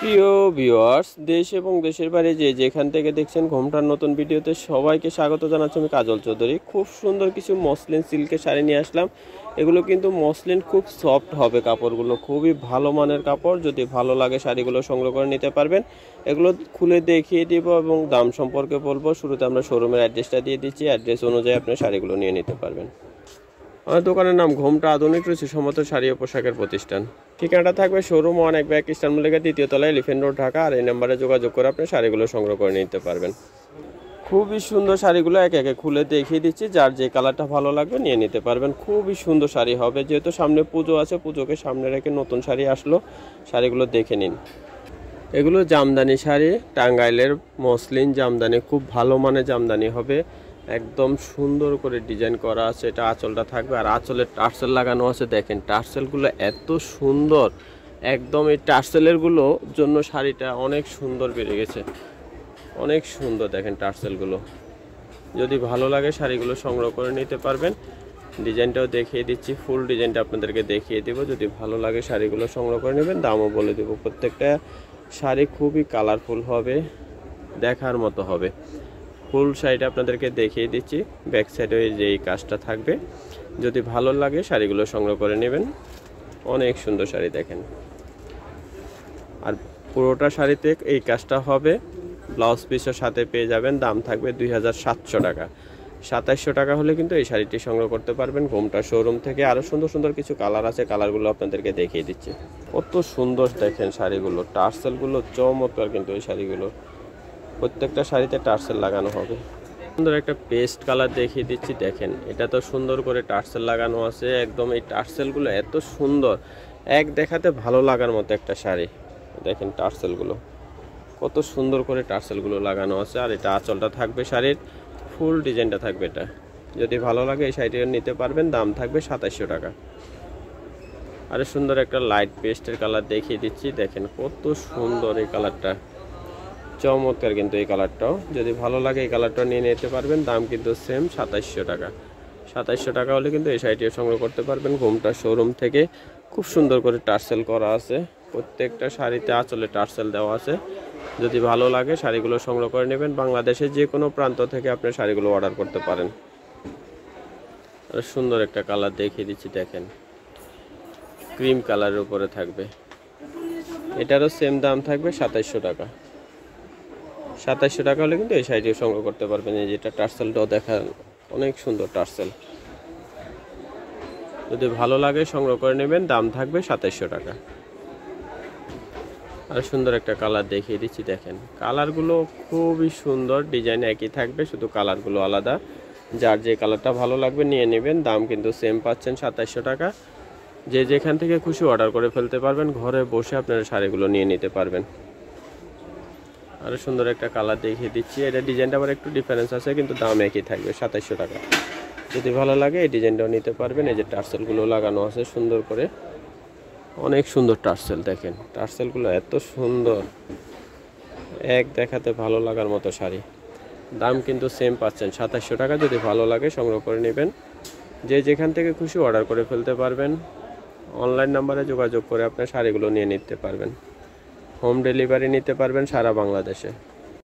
প্রিয় ভিউয়ার্স, দেশ এবং দেশের বাইরে যে যেখান থেকে দেখছেন ঘোমটার নতুন ভিডিওতে সবাইকে স্বাগত জানাচ্ছি। আমি কাজল চৌধুরী। খুব সুন্দর কিছু মসলিন সিল্কের শাড়ি নিয়ে আসলাম। এগুলো কিন্তু মসলিন, খুব সফট হবে কাপড়গুলো, খুবই ভালো মানের কাপড়। যদি ভালো লাগে শাড়িগুলো সংগ্রহ করে নিতে পারবেন। এগুলো খুলে দেখিয়ে দিব এবং দাম সম্পর্কে বলবো। শুরুতে আমরা শোরুমের অ্যাড্রেসটা দিয়ে দিচ্ছি, অ্যাড্রেস অনুযায়ী আপনি শাড়িগুলো নিয়ে নিতে পারবেন। আমার দোকানের নাম ঘোমটা আধুনিক রুচিসম্মত শাড়ি ও পোশাকের প্রতিষ্ঠান। ঠিকানাটা থাকবে শোরুম 1 এক ব্যাগ ইস্টার্ন মল্লিকা, দ্বিতীয় তলায়, এলিফ্যান্ট রোড, ঢাকা। আর এই নাম্বারে যোগাযোগ করে আপনি শাড়িগুলো সংগ্রহ করে নিতে পারবেন। খুবই সুন্দর শাড়িগুলো একে একে খুলে দেখিয়ে দিচ্ছি, যার যে কালারটা ভালো লাগবে নিয়ে নিতে পারবেন। খুবই সুন্দর শাড়ি হবে, যেহেতু সামনে পুজো আছে, পুজোকে সামনে রেখে নতুন শাড়ি আসলো, শাড়িগুলো দেখে নিন। এগুলো জামদানি শাড়ি, টাঙ্গাইলের মসলিন জামদানি, খুব ভালো মানের জামদানি হবে। একদম সুন্দর করে ডিজাইন করা আছে। এটা আঁচলটা থাকবে, আর আঁচলে টার্সেল লাগানো আছে। দেখেন টার্সেলগুলো এত সুন্দর, একদম এই টার্সেলেরগুলো জন্য শাড়িটা অনেক সুন্দর বেড়ে গেছে, অনেক সুন্দর। দেখেন টার্সেলগুলো, যদি ভালো লাগে শাড়িগুলো সংগ্রহ করে নিতে পারবেন। ডিজাইনটাও দেখিয়ে দিচ্ছি, ফুল ডিজাইনটা আপনাদেরকে দেখিয়ে দেব। যদি ভালো লাগে শাড়িগুলো সংগ্রহ করে নেবেন, দামও বলে দেবো। প্রত্যেকটা শাড়ি খুবই কালারফুল হবে, দেখার মতো হবে। ফুল শাড়িটা আপনাদেরকে দেখিয়ে দিচ্ছি, ব্যাক সাইডে যেই কাজটা থাকবে। যদি ভালো লাগে শাড়িগুলো সংগ্রহ করে নেবেন। অনেক সুন্দর শাড়ি দেখেন, আর পুরোটা শাড়িতে এই কাজটা হবে। ব্লাউজ পিসের সাথে পেয়ে যাবেন। দাম থাকবে 2700 টাকা। 2700 টাকা হলে কিন্তু এই শাড়িটি সংগ্রহ করতে পারবেন ঘোমটা শোরুম থেকে। আরও সুন্দর সুন্দর কিছু কালার আছে, কালারগুলো আপনাদেরকে দেখিয়ে দিচ্ছি। কত সুন্দর দেখেন শাড়িগুলো, টার্সেলগুলো চমৎকার। কিন্তু এই শাড়িগুলো প্রত্যেকটা শাড়িতে টার্সেল লাগানো হবে। সুন্দর একটা পেস্ট কালার দেখিয়ে দিচ্ছি, দেখেন এটা তো সুন্দর করে টার্সেল লাগানো আছে। একদম এই টার্সেলগুলো এত সুন্দর, এক দেখাতে ভালো লাগার মতো একটা শাড়ি। দেখেন টার্সেলগুলো কত সুন্দর করে টার্সেলগুলো লাগানো আছে। আর এটা আঁচলটা থাকবে, শাড়ির ফুল ডিজাইনটা থাকবে। এটা যদি ভালো লাগে এই শাড়িটা নিতে পারবেন। দাম থাকবে 2700 টাকা। আরে সুন্দর একটা লাইট পেস্টের কালার দেখিয়ে দিচ্ছি, দেখেন কত সুন্দর এই কালারটা, চমৎকার। কিন্তু এই কালারটাও যদি ভালো লাগে এই কালারটা নিয়ে নিতে পারবেন। দাম কিন্তু সেম 2700 টাকা। 2700 টাকা হলে কিন্তু এই শাড়িটিও সংগ্রহ করতে পারবেন ঘোমটা শোরুম থেকে। খুব সুন্দর করে টার্সেল করা আছে, প্রত্যেকটা শাড়িতে আঁচলে টার্সেল দেওয়া আছে। যদি ভালো লাগে শাড়িগুলো সংগ্রহ করে নেবেন। বাংলাদেশের যে কোনো প্রান্ত থেকে আপনি শাড়িগুলো অর্ডার করতে পারেন। আর সুন্দর একটা কালার দেখিয়ে দিচ্ছি, দেখেন ক্রিম কালারের উপরে থাকবে। এটারও সেম দাম থাকবে 2700 টাকা। 2700 টাকা হলে কিন্তু এই শাড়িটিও সংগ্রহ করতে পারবেন। এই যেটা টার্সেলটাও দেখা অনেক সুন্দর টার্সেল। যদি ভালো লাগে সংগ্রহ করে নেবেন। দাম থাকবে 2700 টাকা। আর সুন্দর একটা কালার দেখিয়ে দিচ্ছি, দেখেন কালারগুলো খুবই সুন্দর। ডিজাইন একই থাকবে, শুধু কালারগুলো আলাদা। যার যে কালারটা ভালো লাগবে নিয়ে নেবেন। দাম কিন্তু সেম পাচ্ছেন 2700 টাকা। যে যেখান থেকে খুশি অর্ডার করে ফেলতে পারবেন, ঘরে বসে আপনারা শাড়িগুলো নিয়ে নিতে পারবেন। আরও সুন্দর একটা কালার দেখিয়ে দিচ্ছি। এটা ডিজাইনটা আবার একটু ডিফারেন্স আছে, কিন্তু দাম একই থাকবে 2700 টাকা। যদি ভালো লাগে এই ডিজাইনটাও নিতে পারবেন। এই যে টার্সেলগুলো লাগানো আছে সুন্দর করে, অনেক সুন্দর টার্সেল। দেখেন টার্সেলগুলো এত সুন্দর, এক দেখাতে ভালো লাগার মতো শাড়ি। দাম কিন্তু সেম পাচ্ছেন 2700 টাকা। যদি ভালো লাগে সংগ্রহ করে নেবেন। যে যেখান থেকে খুশি অর্ডার করে ফেলতে পারবেন। অনলাইন নাম্বারে যোগাযোগ করে আপনার শাড়িগুলো নিয়ে নিতে পারবেন। হোম ডেলিভারি নিতে পারবেন সারা বাংলাদেশে।